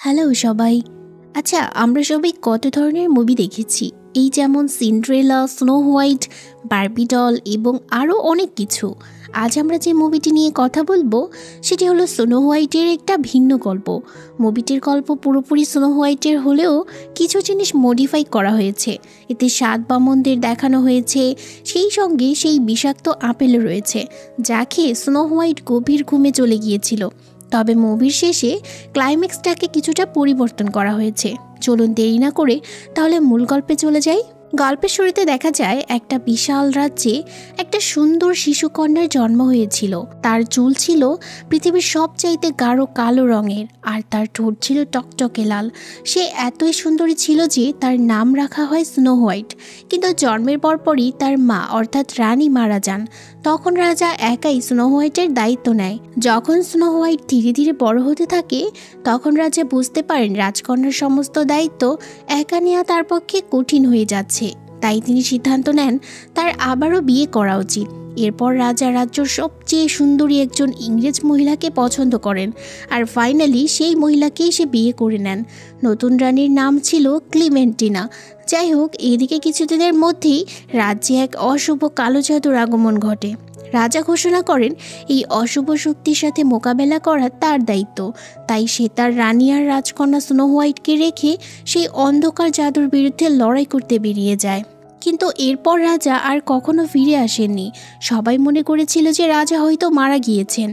Hello সবাই। আচ্ছা, আমরা সবাই কত ধরনের মুভি দেখেছি, এই যেমন Cinderella, snow white, Barbie doll এবং আরও অনেক কিছু। আজ আমরা যে মুভিটি নিয়ে কথা বলবো সেটি হলো স্নো হোয়াইটের একটা ভিন্ন গল্প। মুভিটির গল্প পুরোপুরি স্নো হোয়াইটের হলেও কিছু জিনিস মডিফাই করা হয়েছে। এতে 7 বামনদের দেখানো হয়েছে, সেই সঙ্গে সেই বিষাক্ত আপেলও রয়েছে, যা খেয়ে স্নো হোয়াইট গভীর ঘুমে চলে গিয়েছিল। তবে মুভির শেষে ক্লাইম্যাক্সটাকে কিছুটা পরিবর্তন করা হয়েছে। চলুন দেরি না করে তাহলে মূল গল্পে চলে যাই। গল্পের শুরুতে দেখা যায় একটা বিশাল রাজ্যে একটা সুন্দর শিশুকন্যার জন্ম হয়েছিল। তার চুল ছিল পৃথিবীর সবচাইতে গাঢ় কালো রঙের, আর তার ঠোঁট ছিল টকটকে লাল। সে এতই সুন্দরী ছিল যে তার নাম রাখা হয় স্নো হোয়াইট। কিন্তু জন্মের পরপরই তার মা অর্থাৎ রানী মারা যান। তখন রাজা একাই স্নো হোয়াইটের দায়িত্ব নেয়। যখন স্নো হোয়াইট ধীরে ধীরে বড় হতে থাকে, তখন রাজা বুঝতে পারেন রাজকন্যার সমস্ত দায়িত্ব একা নেওয়া তার পক্ষে কঠিন হয়ে যাচ্ছে। তাই তিনি সিদ্ধান্ত নেন তার আবারও বিয়ে করা উচিত। এরপর রাজা রাজ্যের সবচেয়ে সুন্দরী একজন ইংরেজ মহিলাকে পছন্দ করেন, আর ফাইনালি সেই মহিলাকেই সে বিয়ে করে নেন। নতুন রানীর নাম ছিল ক্লিমেন্টিনা। যাই হোক, এদিকে কিছুদিনের মধ্যেই রাজ্যে এক অশুভ কালো জাদুর আগমন ঘটে। রাজা ঘোষণা করেন এই অশুভ শক্তির সাথে মোকাবেলা করা তার দায়িত্ব। তাই সে তার রানী আর রাজকন্যা স্নো হোয়াইটকে রেখে সেই অন্ধকার জাদুর বিরুদ্ধে লড়াই করতে বেরিয়ে যায়। কিন্তু এরপর রাজা আর কখনো ফিরে আসেননি। সবাই মনে করেছিল যে রাজা হয়তো মারা গিয়েছেন।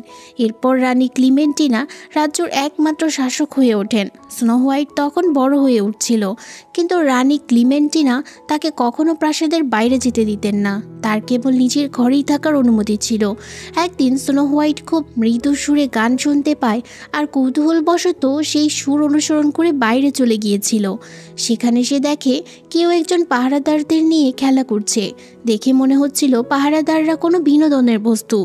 এরপর রানী ক্লিমেন্টিনা রাজ্যের একমাত্র শাসক হয়ে ওঠেন। স্নো হোয়াইট তখন বড় হয়ে উঠছিল, কিন্তু রানী ক্লিমেন্টিনা তাকে কখনো প্রাসাদের বাইরে যেতে দিতেন না। তার কেবল নিজের ঘরেই থাকার অনুমতি ছিল। একদিন স্নো হোয়াইট খুব মৃদু সুরে গান শুনতে পায়, আর কৌতূহলবশত সেই সুর অনুসরণ করে বাইরে চলে গিয়েছিল। সেখানে সে দেখে কেউ একজন পাহারাদারদের নিয়ে খেলা করছে। দেখে মনে হচ্ছিল পাহারাদাররা কোনো বিনোদনের বস্তু।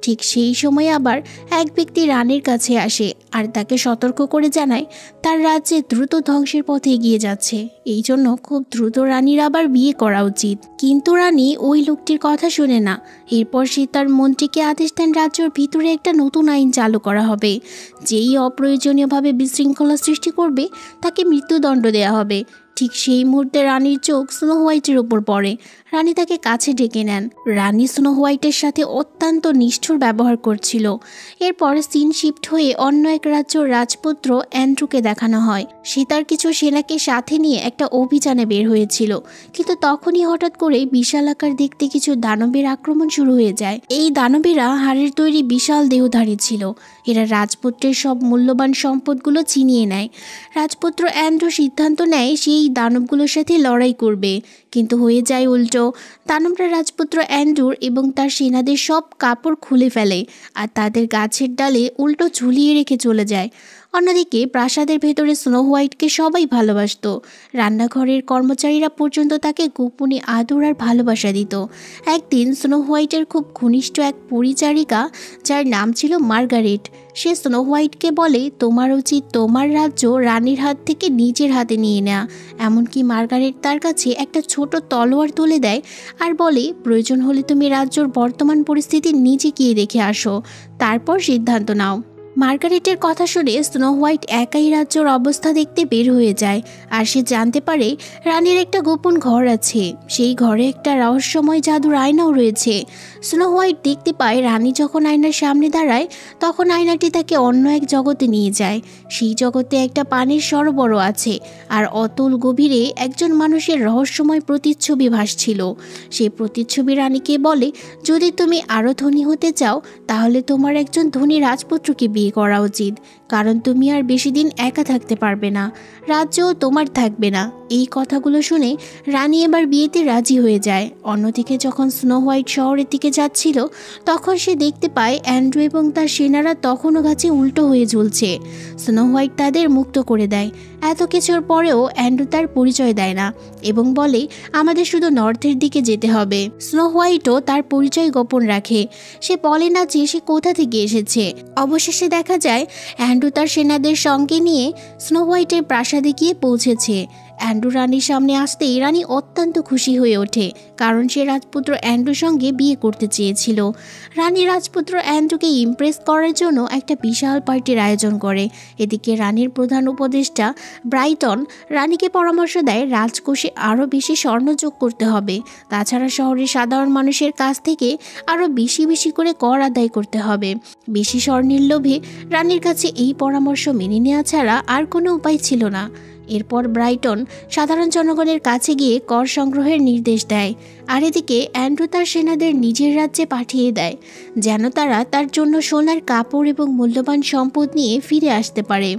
ঠিক সেই সময় আবার এক ব্যক্তি রানীর কাছে আসে আর তাকে সতর্ক করে জানায় তার রাজ্যে দ্রুত ধ্বংসের পথে এগিয়ে যাচ্ছে, এই জন্য খুব দ্রুত রানীর আবার বিয়ে করা উচিত। কিন্তু রানী ওই লোকটির কথা শোনে না। এরপর সে তার মন্ত্রীকে আদেশ দেন রাজ্যের ভিতরে একটা নতুন আইন চালু করা হবে। যেই অপ্রয়োজনীয়ভাবে বিশৃঙ্খলা সৃষ্টি করবে তাকে মৃত্যুদণ্ড দেওয়া হবে। ঠিক সেই মুহূর্তে রানীর চোখ স্নো হোয়াইটের ওপর পড়ে। রানী তাকে কাছে ডেকে নেন। রানী স্নো হোয়াইটের সাথে অত্যন্ত নিষ্ঠুর ব্যবহার করছিল। এরপর সিন শিফট হয়ে অন্য এক রাজ্যের রাজপুত্র অ্যান্ড্রুকে দেখানো হয়। সে তার কিছু সেনাকে সাথে নিয়ে একটা অভিযানে বের হয়েছিল, কিন্তু তখনই হঠাৎ করে বিশালাকার দেখতে কিছু দানবের আক্রমণ শুরু হয়ে যায়। এই দানবেরা হাড়ের তৈরি বিশাল দেহধারী ছিল। এরা রাজপুত্রের সব মূল্যবান সম্পদগুলো ছিনিয়ে নেয়। রাজপুত্র অ্যান্ড্রু সিদ্ধান্ত নেয় সেই দানবগুলোর সাথে লড়াই করবে, কিন্তু হয়ে যায় উল্টো। দানবরা রাজপুত্র অ্যান্ড্রুর এবং তার সেনাদের সব কাপড় খুলে ফেলে আর তাদের গাছের ডালে উল্টো ঝুলিয়ে রেখে চলে যায়। অন্যদিকে প্রাসাদের ভেতরে স্নো হোয়াইটকে সবাই ভালোবাসত। রান্নাঘরের কর্মচারীরা পর্যন্ত তাকে গোপনে আদর আর ভালোবাসা দিত। একদিন স্নো হোয়াইটের খুব ঘনিষ্ঠ এক পরিচারিকা, যার নাম ছিল মার্গারেট, সে স্নো হোয়াইটকে বলে তোমার উচিত তোমার রাজ্য রানীর হাত থেকে নিজের হাতে নিয়ে নেওয়া। এমনকি মার্গারেট তার কাছে একটা ছোট তলোয়ার তুলে দেয় আর বলে প্রয়োজন হলে তুমি রাজ্যের বর্তমান পরিস্থিতি নিজে গিয়ে দেখে আসো, তারপর সিদ্ধান্ত নাও। মার্গারেটের কথা শুনে স্নো হোয়াইট একাই রাজ্যের অবস্থা দেখতে বের হয়ে যায়, আর সে জানতে পারে রানীর একটা গোপন ঘর আছে। সেই ঘরে একটা রহস্যময় জাদুর আয়নাও রয়েছে। স্নো হোয়াইট দেখতে পায় রানী যখন আয়নার সামনে দাঁড়ায়, তখন আয়নাটি তাকে অন্য এক জগতে নিয়ে যায়। সেই জগতে একটা পানির সরোবর আছে, আর অতল গভীরে একজন মানুষের রহস্যময় প্রতিচ্ছবি ভাসছিল। সেই প্রতিচ্ছবি রানীকে বলে যদি তুমি আরও ধনী হতে চাও, তাহলে তোমার একজন ধনী রাজপুত্রকে বিয়ে করা উচিত, কারণ তুমি আর বেশি দিন একা থাকতে পারবে না, রাজ্যও তোমার থাকবে না। এই কথাগুলো শুনে রানী এবার বিয়েতে রাজি হয়ে যায়। অন্যদিকে যখন স্নো হোয়াইট শহরের দিকে যাচ্ছিল, তখন সে দেখতে পায় অ্যান্ড্রু এবং তার সেনারা তখনও গাছে উল্টো হয়ে ঝুলছে। স্নো হোয়াইট তাদের মুক্ত করে দেয়। এত কিছুর পরেও অ্যান্ড্রু তার পরিচয় দেয় না এবং বলে আমাদের শুধু নর্থের দিকে যেতে হবে। স্নো হোয়াইটও তার পরিচয় গোপন রাখে। সে বলে না যে সে কোথা থেকে এসেছে। অবশেষে দেখা যায় অ্যান্ড্রু তার সেনাদের সঙ্গে নিয়ে স্নো হোয়াইটের প্রাসাদে গিয়ে পৌঁছেছে। অ্যান্ড্রু রানীর সামনে আসতেই রানী অত্যন্ত খুশি হয়ে ওঠে, কারণ সে রাজপুত্র অ্যান্ড্রুর সঙ্গে বিয়ে করতে চেয়েছিল। রানী রাজপুত্র অ্যান্ড্রুকে ইমপ্রেস করার জন্য একটা বিশাল পার্টির আয়োজন করে। এদিকে রানীর প্রধান উপদেষ্টা ব্রাইটন রানীকে পরামর্শ দেয় রাজকোষে আরও বেশি স্বর্ণ যোগ করতে হবে। তাছাড়া শহরের সাধারণ মানুষের কাছ থেকে আরও বেশি বেশি করে কর আদায় করতে হবে। বেশি স্বর্ণের লোভে রানীর কাছে এই পরামর্শ মেনে নেওয়া ছাড়া আর কোনো উপায় ছিল না। এরপর ব্রাইটন সাধারণ জনগণের কাছে গিয়ে কর সংগ্রহের নির্দেশ দেয়, আর এদিকে অ্যান্ড্রু তার সেনাদের নিজের রাজ্যে পাঠিয়ে দেয়, যেন তারা তার জন্য সোনার কাপড় এবং মূল্যবান সম্পদ নিয়ে ফিরে আসতে পারে।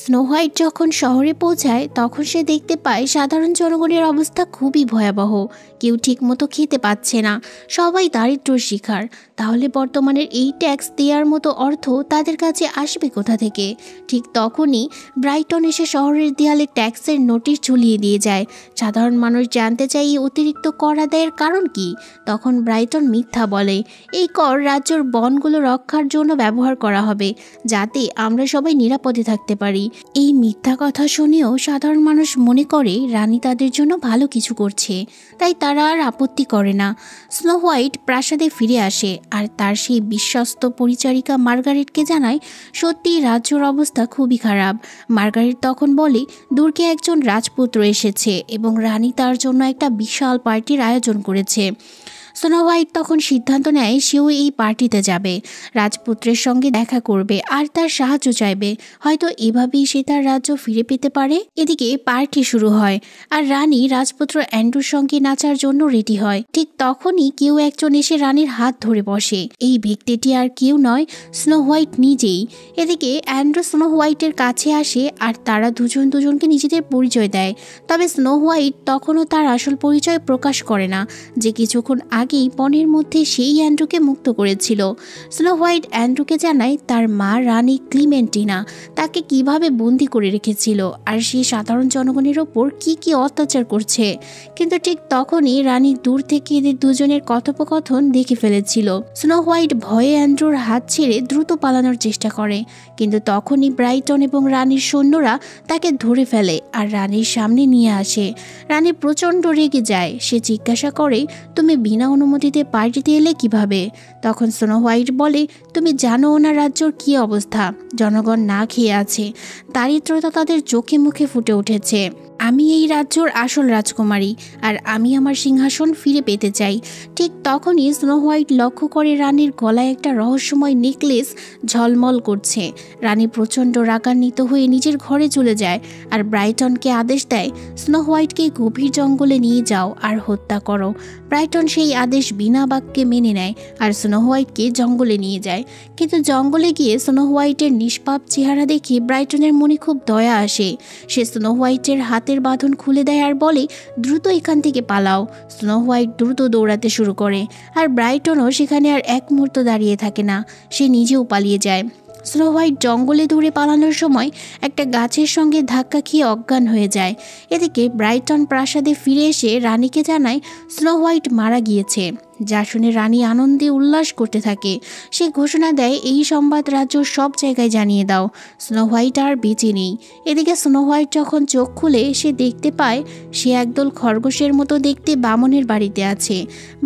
স্নো হোয়াইট যখন শহরে পৌঁছায় তখন সে দেখতে পায় সাধারণ জনগণের অবস্থা খুবই ভয়াবহ। কেউ ঠিকমতো খেতে পাচ্ছে না, সবাই দারিদ্র্যর শিকার। তাহলে বর্তমানের এই ট্যাক্স দেওয়ার মতো অর্থ তাদের কাছে আসবে কোথা থেকে? ঠিক তখনই ব্রাইটন এসে শহরের দেয়ালে ট্যাক্সের নোটিশ ঝুলিয়ে দিয়ে যায়। সাধারণ মানুষ জানতে চায় এই অতিরিক্ত কর আদায়ের কারণ কি। তখন ব্রাইটন মিথ্যা বলে, এই কর রাজ্যের বনগুলো রক্ষার জন্য ব্যবহার করা হবে, যাতে আমরা সবাই নিরাপদে থাকতে পারি। এই মিথ্যা কথা শুনেও সাধারণ মানুষ মনে করে রানী তাদের জন্য ভালো কিছু করছে, তাই তারা আর আপত্তি করে না। স্নো হোয়াইট প্রাসাদে ফিরে আসে আর তার সেই বিশ্বস্ত পরিচারিকা মার্গারেটকে জানায় সত্যিই রাজ্যের অবস্থা খুবই খারাপ। মার্গারেট তখন বলে দূরকে একজন রাজপুত্র এসেছে এবং রানী তার জন্য একটা বিশাল পার্টির আয়োজন করেছে। স্নো হোয়াইট তখন সিদ্ধান্ত নেয় সেও এই পার্টিতে যাবে, রাজপুত্রের সঙ্গে দেখা করবে আর তার সাহায্য চাইবে। হয়তো এভাবেই সে তার রাজ্য ফিরে পেতে পারে। এদিকে পার্টি শুরু হয় আর রানী রাজপুত্র অ্যান্ড্রুর সঙ্গে নাচার জন্য রেডি হয়। ঠিক তখনই কেউ একজন এসে রানীর হাত ধরে বসে। এই ব্যক্তিটি আর কেউ নয়, স্নো হোয়াইট নিজেই। এদিকে অ্যান্ড্রু স্নো হোয়াইটের কাছে আসে আর তারা দুজন দুজনকে নিজেদের পরিচয় দেয়। তবে স্নো হোয়াইট তখনও তার আসল পরিচয় প্রকাশ করে না, যে কিছুক্ষণ আগেই বনের মধ্যে সেই অ্যান্ড্রুকে মুক্ত করেছিল। স্নো হোয়াইট অ্যান্ড্রুকে জানায় তার মা রানী ক্লিমেন্টিনা তাকে কিভাবে বন্দি করে রেখেছিল আর সে সাধারণ জনগণের ওপর কি অত্যাচার করছে। কিন্তু ঠিক তখনই রানী দূর থেকে এদের দুজনের কথোপকথন দেখে ফেলেছিল। স্নো হোয়াইট ভয়ে অ্যান্ড্রুর হাত ছেড়ে দ্রুত পালানোর চেষ্টা করে, কিন্তু তখনই ব্রাইটন এবং রানীর সৈন্যরা তাকে ধরে ফেলে আর রানীর সামনে নিয়ে আসে। রানী প্রচণ্ড রেগে যায়। সে জিজ্ঞাসা করে, তুমি বিনা অনুমতিতে পার্টিতে এলে কিভাবে? তখন স্নো হোয়াইট বলে, তুমি জানো ওনার রাজ্যর কী অবস্থা, জনগণ না খেয়ে আছে, দারিদ্রতা তাদের চোখে মুখে ফুটে উঠেছে। আমি এই রাজ্যর আসল রাজকুমারী আর আমি আমার সিংহাসন ফিরে পেতে চাই। ঠিক তখনই স্নো হোয়াইট লক্ষ্য করে রানীর গলায় একটা রহস্যময় নেকলেস ঝলমল করছে। রানী প্রচণ্ড রাগান্বিত হয়ে নিজের ঘরে চলে যায় আর ব্রাইটনকে আদেশ দেয়, স্নো হোয়াইটকে গভীর জঙ্গলে নিয়ে যাও আর হত্যা করো। ব্রাইটন সেই আদেশ বিনা বাক্যে মেনে নেয় আর স্নো হোয়াইটকে জঙ্গলে নিয়ে যায়। কিন্তু জঙ্গলে গিয়ে স্নো হোয়াইটের নিষ্পাপ চেহারা দেখে ব্রাইটনের মনে খুব দয়া আসে। সে স্নো হোয়াইটের হাতের বাঁধন খুলে দেয় আর বলে, দ্রুত এখান থেকে পালাও। স্নো হোয়াইট দ্রুত দৌড়াতে শুরু করে আর ব্রাইটনও সেখানে আর এক মুহূর্ত দাঁড়িয়ে থাকে না, সে নিজেও পালিয়ে যায়। স্নো হোয়াইট জঙ্গলে দৌড়ে পালানোর সময় একটা গাছের সঙ্গে ধাক্কা খেয়ে অজ্ঞান হয়ে যায়। এদিকে ব্রাইটন প্রাসাদে ফিরে এসে রানীকে জানায় স্নো হোয়াইট মারা গিয়েছে, যা শুনে রানী আনন্দে উল্লাস করতে থাকে। সে ঘোষণা দেয়, এই সংবাদ রাজ্যর সব জায়গায় জানিয়ে দাও, স্নো হোয়াইট আর বেঁচে নেই। এদিকে স্নো হোয়াইট যখন চোখ খুলে সে দেখতে পায় সে একদল খরগোশের মতো দেখতে বামনের বাড়িতে আছে।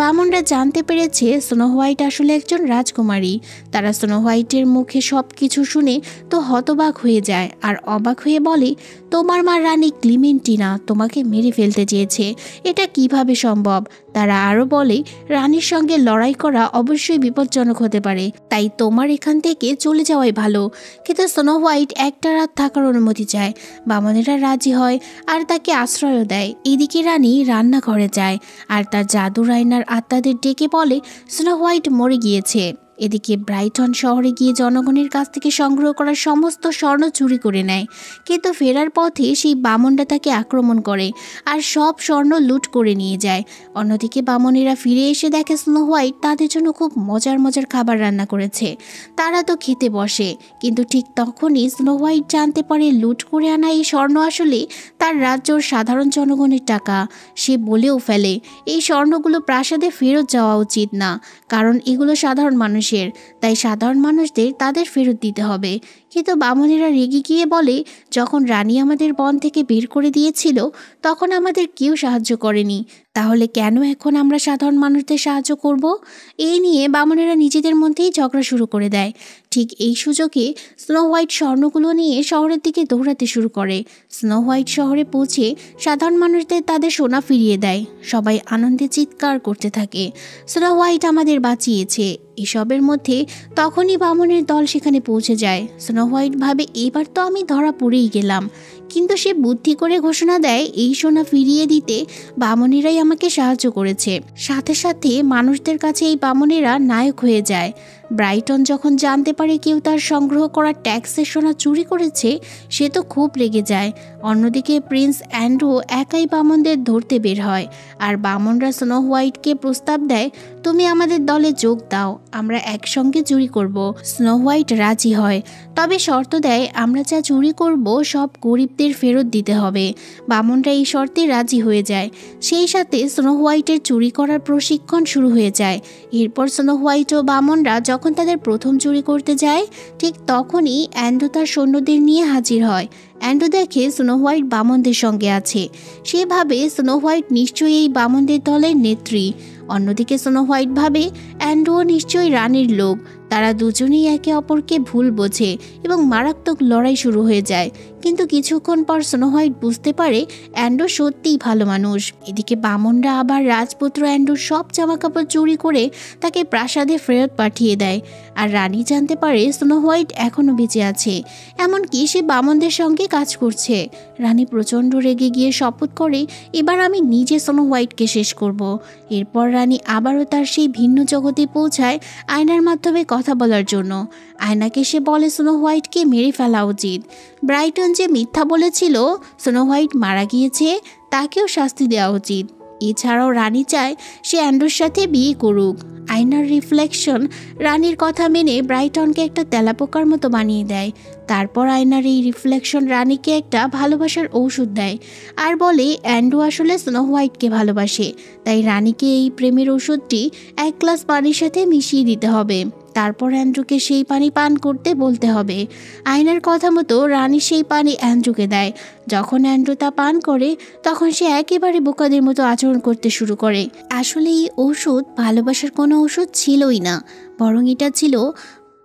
বামনরা জানতে পেরেছে স্নো হোয়াইট আসলে একজন রাজকুমারী। তারা স্নো হোয়াইটের মুখে সব কিছু শুনে তো হতবাক হয়ে যায় আর অবাক হয়ে বলে, তোমার মা রানী ক্লিমেন্টিনা তোমাকে মেরে ফেলতে চেয়েছে, এটা কিভাবে সম্ভব? তারা আরও বলে, রানীর সঙ্গে লড়াই করা অবশ্যই বিপজ্জনক হতে পারে, তাই তোমার এখান থেকে চলে যাওয়াই ভালো। কিন্তু স্নো হোয়াইট একটা রাত থাকার অনুমতি চায়। বামনেরা রাজি হয় আর তাকে আশ্রয়ও দেয়। এদিকে রানী রান্নাঘরে যায় আর তার জাদুর আয়নার আত্মাদের ডেকে বলে স্নো হোয়াইট মরে গিয়েছে। এদিকে ব্রাইটন শহরে গিয়ে জনগণের কাছ থেকে সংগ্রহ করা সমস্ত স্বর্ণ চুরি করে নেয়, কিন্তু ফেরার পথে সেই বামনরা তাকে আক্রমণ করে আর সব স্বর্ণ লুট করে নিয়ে যায়। অন্যদিকে বামনেরা ফিরে এসে দেখে স্নো হোয়াইট তাদের জন্য খুব মজার মজার খাবার রান্না করেছে। তারা তো খেতে বসে, কিন্তু ঠিক তখনই স্নো হোয়াইট জানতে পারে লুট করে আনা এই স্বর্ণ আসলে তার রাজ্যর সাধারণ জনগণের টাকা। সে বলেও ফেলে, এই স্বর্ণগুলো প্রাসাদে ফেরত যাওয়া উচিত না, কারণ এগুলো সাধারণ মানুষের, তাই সাধারণ মানুষদের তাদের ফেরত দিতে হবে। কিন্তু বামনেরা রেগে গিয়ে বলে, যখন রানী আমাদের বন থেকে বের করে দিয়েছিল তখন আমাদের কেউ সাহায্য করেনি, তাহলে কেন এখন আমরা সাধারণ মানুষদের সাহায্য করব? এই নিয়ে বামনেরা নিজেদের মধ্যেই ঝগড়া শুরু করে দেয়। ঠিক এই সুযোগে স্নো হোয়াইট স্বর্ণগুলো নিয়ে শহরের দিকে দৌড়াতে শুরু করে। স্নো হোয়াইট শহরে পৌঁছে সাধারণ মানুষদের তাদের সোনা ফিরিয়ে দেয়। সবাই আনন্দে চিৎকার করতে থাকে, স্নো হোয়াইট আমাদের বাঁচিয়েছে। এসবের মধ্যে তখনই বামনের দল সেখানে পৌঁছে যায়। স্নো হোয়াইট ভাবে, এবার তো আমি ধরা পড়েই গেলাম। কিন্তু সে বুদ্ধি করে ঘোষণা দেয়, এই সোনা ফিরিয়ে দিতে বামনেরাই আমাকে সাহায্য করেছে। সাথে সাথে মানুষদের কাছে এই বামনেরা নায়ক হয়ে যায়। ব্রাইটন যখন জানতে পারে কেউ তার সংগ্রহ করা ট্যাক্সের সোনা চুরি করেছে, সে তো খুব রেগে যায়। অন্যদিকে প্রিন্স অ্যান্ড্রু একাই বামনদের ধরতে বের হয়, আর বামনরা স্নো হোয়াইটকে প্রস্তাব দেয়, তুমি আমাদের দলে যোগ দাও, আমরা একসঙ্গে চুরি করব। স্নো হোয়াইট রাজি হয়, তবে শর্ত দেয়, আমরা যা চুরি করব সব গরিবদের ফেরত দিতে হবে। বামনরা এই শর্তে রাজি হয়ে যায়। সেই সাথে স্নো হোয়াইটের চুরি করার প্রশিক্ষণ শুরু হয়ে যায়। এরপর স্নো হোয়াইট ও বামনরা যখন তাদের প্রথম চুরি করতে যায়, ঠিক তখনই অ্যান্ড্রু তার সৈন্যদের নিয়ে হাজির হয়। অ্যান্ড্রু দেখে স্নো হোয়াইট বামনদের সঙ্গে আছে। সে ভাবে স্নো হোয়াইট নিশ্চয়ই এই বামনদের দলের নেত্রী। অন্যদিকে স্নো হোয়াইট ভাবে অ্যান্ড্রুও নিশ্চয়ই রানীর লোক। তারা দুজনেই একে অপরকে ভুল বোঝে এবং মারাত্মক লড়াই শুরু হয়ে যায়। কিন্তু কিছুক্ষণ পর স্নো হোয়াইট বুঝতে পারে অ্যান্ড্রু সত্যিই ভালো মানুষ। এদিকে বামনরা আবার রাজপুত্র অ্যান্ড্রুর সব জামাকাপড় চুরি করে তাকে প্রাসাদে ফেরত পাঠিয়ে দেয়। আর রানী জানতে পারে স্নো হোয়াইট এখনও বেঁচে আছে, এমনকি সে বামনদের সঙ্গে কাজ করছে। রানী প্রচণ্ড রেগে গিয়ে শপথ করে, এবার আমি নিজে স্নো হোয়াইটকে শেষ করব। এরপর রানী আবারও তার সেই ভিন্ন জগতে পৌঁছায় আয়নার মাধ্যমে কথা বলার জন্য। আয়নাকে সে বলে স্নো হোয়াইটকে মেরে ফেলা উচিত। ব্রাইটন যে মিথ্যা বলেছিল স্নো হোয়াইট মারা গিয়েছে, তাকেও শাস্তি দেওয়া উচিত। এছাড়াও রানী চায় সে অ্যান্ড্রুর সাথে বিয়ে করুক। আয়নার রিফ্লেকশন রানীর কথা মেনে ব্রাইটনকে একটা তেলাপোকার মতো বানিয়ে দেয়। তারপর আয়নার এই রিফ্লেকশন রানীকে একটা ভালোবাসার ঔষধ দেয় আর বলে অ্যান্ড্রু আসলে স্নো হোয়াইটকে ভালোবাসে, তাই রানীকে এই প্রেমের ওষুধটি 1 গ্লাস পানির সাথে মিশিয়ে দিতে হবে। তারপর অ্যান্ড্রুকে সেই পানি পান করতে বলতে হবে। আয়নার কথা মতো রানী সেই পানি অ্যান্ড্রুকে দেয়। যখন অ্যান্ড্রু তা পান করে তখন সে একেবারে বোকাদের মতো আচরণ করতে শুরু করে। আসলে এই ওষুধ ভালোবাসার কোনো ওষুধ ছিলই না, বরং এটা ছিল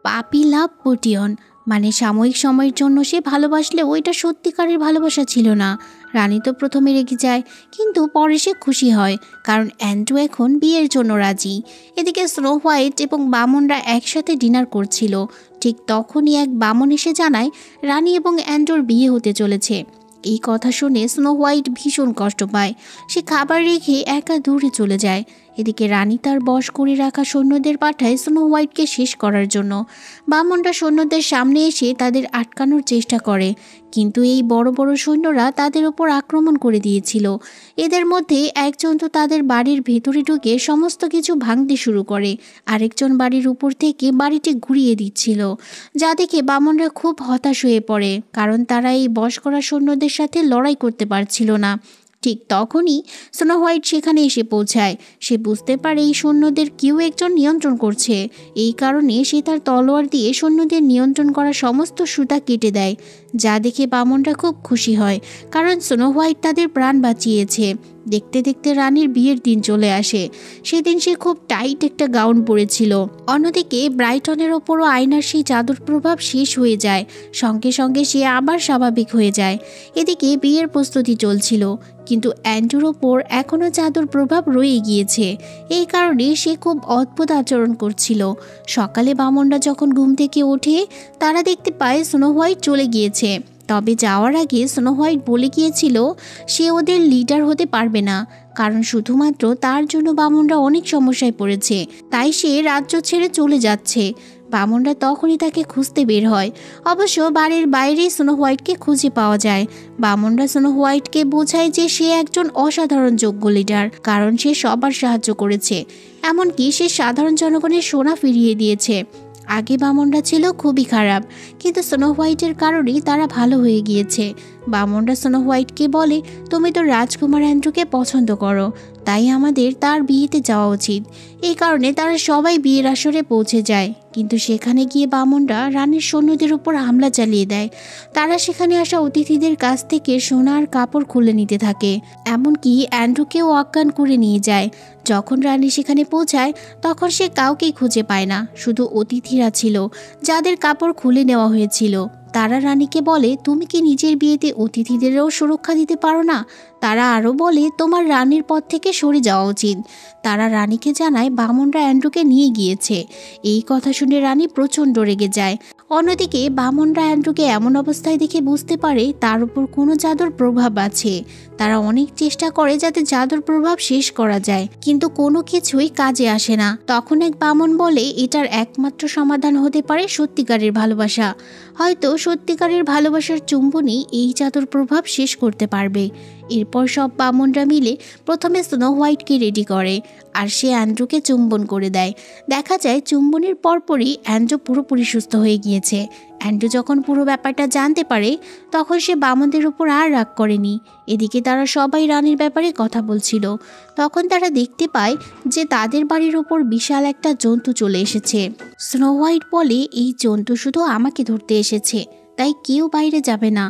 পাপি লাভ পোটিয়ন, মানে সাময়িক সময়ের জন্য সে ভালোবাসলে ওইটা সত্যিকারের ভালোবাসা ছিল না। রানী তো প্রথমে রেগে যায়, কিন্তু পরে সে খুশি হয়, কারণ অ্যান্ড্রু এখন বিয়ের জন্য রাজি। এদিকে স্নো হোয়াইট এবং বামনরা একসাথে ডিনার করছিল। ঠিক তখনই এক বামন এসে জানায় রানী এবং অ্যান্ড্রুর বিয়ে হতে চলেছে। এই কথা শুনে স্নো হোয়াইট ভীষণ কষ্ট পায়। সে খাবার রেখে একা দূরে চলে যায়। এদিকে রানী তার বশ করে রাখা সৈন্যদের পাঠায় স্নো হোয়াইটকে শেষ করার জন্য। বামনরা সৈন্যদের সামনে এসে তাদের আটকানোর চেষ্টা করে, কিন্তু এই বড় বড় সৈন্যরা তাদের ওপর আক্রমণ করে দিয়েছিল। এদের মধ্যে একজন তো তাদের বাড়ির ভেতরে ঢুকে সমস্ত কিছু ভাঙতে শুরু করে, আরেকজন বাড়ির উপর থেকে বাড়িটি ঘুরিয়ে দিচ্ছিল, যা দেখে বামনরা খুব হতাশ হয়ে পড়ে, কারণ তারা এই বশ করা সৈন্যদের সাথে লড়াই করতে পারছিল না। ঠিক তখনই স্নো হোয়াইট সেখানে এসে পৌঁছায়। সে বুঝতে পারে এই সৈন্যদের কেউ একজন নিয়ন্ত্রণ করছে। এই কারণে সে তার তলোয়ার দিয়ে সৈন্যদের নিয়ন্ত্রণ করা সমস্ত সুতা কেটে দেয়, যা দেখে বামনরা খুব খুশি হয়, কারণ স্নো হোয়াইট তাদের প্রাণ বাঁচিয়েছে। দেখতে দেখতে রানীর বিয়ের দিন চলে আসে। সেদিন সে খুব টাইট একটা গাউন পরেছিল। অন্যদিকে ব্রাইটনের ওপরও আয়নার সেই জাদুর প্রভাব শেষ হয়ে যায়। সঙ্গে সঙ্গে সে আবার স্বাভাবিক হয়ে যায়। এদিকে বিয়ের প্রস্তুতি চলছিল, কিন্তু অ্যান্ড্রুর ওপর এখনও জাদুর প্রভাব রয়ে গিয়েছে। এই কারণে সে খুব অদ্ভুত আচরণ করছিল। সকালে বামনরা যখন ঘুম থেকে ওঠে, তারা দেখতে পায় স্নো হোয়াইট চলে গিয়েছে। তবে যাওয়ার আগে স্নো হোয়াইট বলে গিয়েছিল সে ওদের লিডার হতে পারবে না, কারণ শুধুমাত্র তার জন্য বামনরা অনেক সমস্যায় পড়েছে, তাই সে রাজ্য ছেড়ে চলে যাচ্ছে। বামনরা তখনই তাকে খুঁজতে বের হয়। অবশ্য বাড়ির বাইরেই স্নো হোয়াইটকে খুঁজে পাওয়া যায়। বামনরা স্নো হোয়াইটকে বোঝায় যে সে একজন অসাধারণ যোগ্য লিডার, কারণ সে সবার সাহায্য করেছে, এমনকি সে সাধারণ জনগণের সোনা ফিরিয়ে দিয়েছে। আগে বামনরা ছিল খুবই খারাপ, কিন্তু স্নো হোয়াইটের কারণেই তারা ভালো হয়ে গিয়েছে। বামনরা স্নো হোয়াইটকে বলে, তুমি তো রাজকুমার অ্যান্ড্রুকে পছন্দ করো, তাই আমাদের তার বিয়েতে যাওয়া উচিত। এই কারণে তারা সবাই বিয়ের আসরে পৌঁছে যায়। কিন্তু সেখানে গিয়ে বামনরা রানীর সৈন্যদের উপর হামলা চালিয়ে দেয়। তারা সেখানে আসা অতিথিদের কাছ থেকে সোনার কাপড় খুলে নিতে থাকে, এমনকি অ্যান্ড্রুকেও অজ্ঞান করে নিয়ে যায়। যখন রানী সেখানে পৌঁছায় তখন সে কাউকেই খুঁজে পায় না, শুধু অতিথিরা ছিল যাদের কাপড় খুলে নেওয়া হয়েছিল। তারা রানীকে বলে, তুমি কি নিজের বিয়েতে অতিথিদেরও সুরক্ষা দিতে পারো না? তারা আরও বলে, তোমার রানীর পথ থেকে সরে যাওয়া উচিত। তারা রানীকে জানায় বামনরা অ্যান্ড্রুকে নিয়ে গিয়েছে। এই কথা শুনে রানী প্রচণ্ড রেগে যায়। অন্যদিকে বামনরা অ্যান্ড্রুকে এমন অবস্থায় দেখে বুঝতে পারে তার উপর কোনো জাদুর প্রভাব আছে। তারা অনেক চেষ্টা করে যাতে জাদুর প্রভাব শেষ করা যায়, কিন্তু কোনো কিছুই কাজে আসে না। তখন এক বামন বলে, এটার একমাত্র সমাধান হতে পারে সত্যিকারের ভালোবাসা। হয়তো সত্যিকারের ভালোবাসার চুম্বনই এই জাদুর প্রভাব শেষ করতে পারবে। এরপর সব বামনরা মিলে প্রথমে স্নো হোয়াইটকে রেডি করে, আর সে অ্যান্ড্রুকে চুম্বন করে দেয়। দেখা যায় চুম্বনের পরপরই অ্যান্ড্রু পুরোপুরি সুস্থ হয়ে গিয়েছে। অ্যান্ড্রু যখন পুরো ব্যাপারটা জানতে পারে তখন সে বামনদের উপর আর রাগ করেনি। এদিকে তারা সবাই রানীর ব্যাপারে কথা বলছিল। তখন তারা দেখতে পায় যে তাদের বাড়ির ওপর বিশাল একটা জন্তু চলে এসেছে। স্নো হোয়াইট বলে, এই জন্তু শুধু আমাকে ধরতে এসেছে, তাই কেউ বাইরে যাবে না।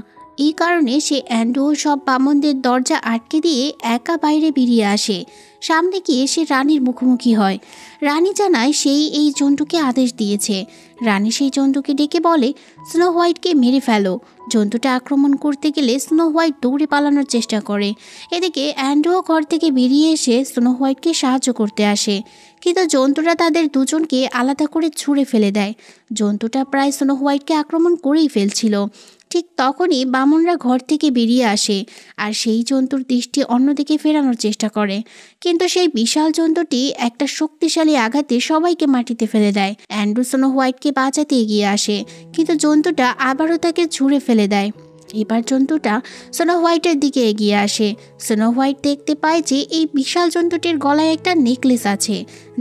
এই কারণে সে অ্যান্ড্রু ও সব বামনদের দরজা আটকে দিয়ে একা বাইরে বেরিয়ে আসে। সামনে গিয়ে সে রানীর মুখোমুখি হয়। রানী জানায় সেই এই জন্তুকে আদেশ দিয়েছে। রানী সেই জন্তুকে ডেকে বলে, স্নো হোয়াইটকে মেরে ফেলো। জন্তুটা আক্রমণ করতে গেলে স্নো হোয়াইট দৌড়ে পালানোর চেষ্টা করে। এদিকে অ্যান্ড্রু ঘর থেকে বেরিয়ে এসে স্নো হোয়াইটকে সাহায্য করতে আসে, কিন্তু জন্তুটা তাদের দুজনকে আলাদা করে ছুঁড়ে ফেলে দেয়। জন্তুটা প্রায় স্নো হোয়াইটকে আক্রমণ করেই ফেলছিল। ঠিক তখনই বামনরা ঘর থেকে বেরিয়ে আসে আর সেই জন্তুর দৃষ্টি অন্যদিকে ফেরানোর চেষ্টা করে, কিন্তু সেই বিশাল জন্তুটি একটা শক্তিশালী আঘাতে সবাইকে মাটিতে ফেলে দেয়। অ্যান্ড্রু স্নো হোয়াইটকে বাঁচাতে এগিয়ে আসে, কিন্তু জন্তুটা আবারও তাকে ছুঁড়ে ফেলে দেয়। এবার জন্তুটা স্নো হোয়াইটের দিকে এগিয়ে আসে। স্নো হোয়াইট দেখতে পায় যে এই বিশাল জন্তুটির গলায় একটা নেকলেস আছে,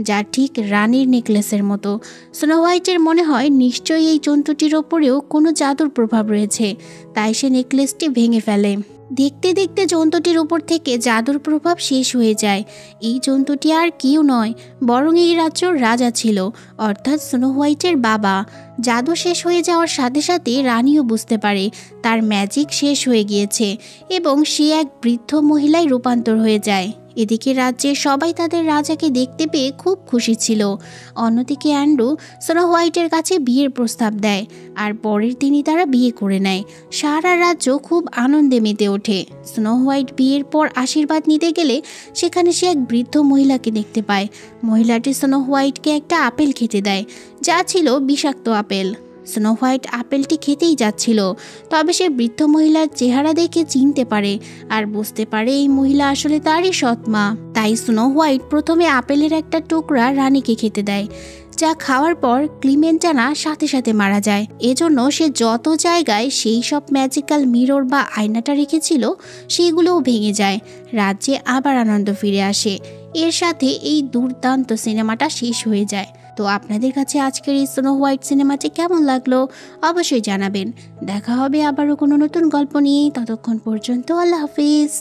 যা ঠিক রানীর নেকলেসের মতো। স্নো হোয়াইটের মনে হয় নিশ্চয়ই এই জন্তুটির ওপরেও কোনো জাদুর প্রভাব রয়েছে, তাই সে নেকলেসটি ভেঙে ফেলে। দেখতে দেখতে জন্তুটির উপর থেকে জাদুর প্রভাব শেষ হয়ে যায়। এই জন্তুটি আর কেউ নয়, বরং এই রাজ্যর রাজা ছিল, অর্থাৎ স্নো হোয়াইটের বাবা। জাদু শেষ হয়ে যাওয়ার সাথে সাথে রানীও বুঝতে পারে তার ম্যাজিক শেষ হয়ে গিয়েছে এবং সে এক বৃদ্ধ মহিলায় রূপান্তর হয়ে যায়। এদিকে রাজ্যের সবাই তাদের রাজাকে দেখতে পেয়ে খুব খুশি ছিল। অন্যদিকে অ্যান্ড্রু স্নো হোয়াইটের কাছে বিয়ের প্রস্তাব দেয়, আর পরের দিনই তারা বিয়ে করে নেয়। সারা রাজ্য খুব আনন্দে মেতে ওঠে। স্নো হোয়াইট বিয়ের পর আশীর্বাদ নিতে গেলে সেখানে সে এক বৃদ্ধ মহিলাকে দেখতে পায়। মহিলাটি স্নো হোয়াইটকে একটা আপেল খেতে দেয়, যা ছিল বিষাক্ত আপেল। স্নো হোয়াইট আপেলটি খেতেই যাচ্ছিল, তবে সে বৃদ্ধ মহিলার চেহারা দেখে চিনতে পারে আর বুঝতে পারে এই মহিলা আসলে তারই সৎ মা। তাই স্নো হোয়াইট প্রথমে আপেলের একটা টুকরা রানীকে খেতে দেয়, যা খাওয়ার পর ক্লিমেন্টানা সাথে সাথে মারা যায়। এজন্য সে যত জায়গায় সেই সব ম্যাজিক্যাল মিরর বা আয়নাটা রেখেছিল সেগুলোও ভেঙে যায়। রাজ্যে আবার আনন্দ ফিরে আসে। এর সাথে এই দুর্দান্ত সিনেমাটা শেষ হয়ে যায়। তো আপনাদের কাছে আজকের এই স্নো হোয়াইট সিনেমাটি কেমন লাগলো অবশ্যই জানাবেন। দেখা হবে আবারও কোনো নতুন গল্প নিয়ে। ততক্ষণ পর্যন্ত আল্লাহ হাফিজ।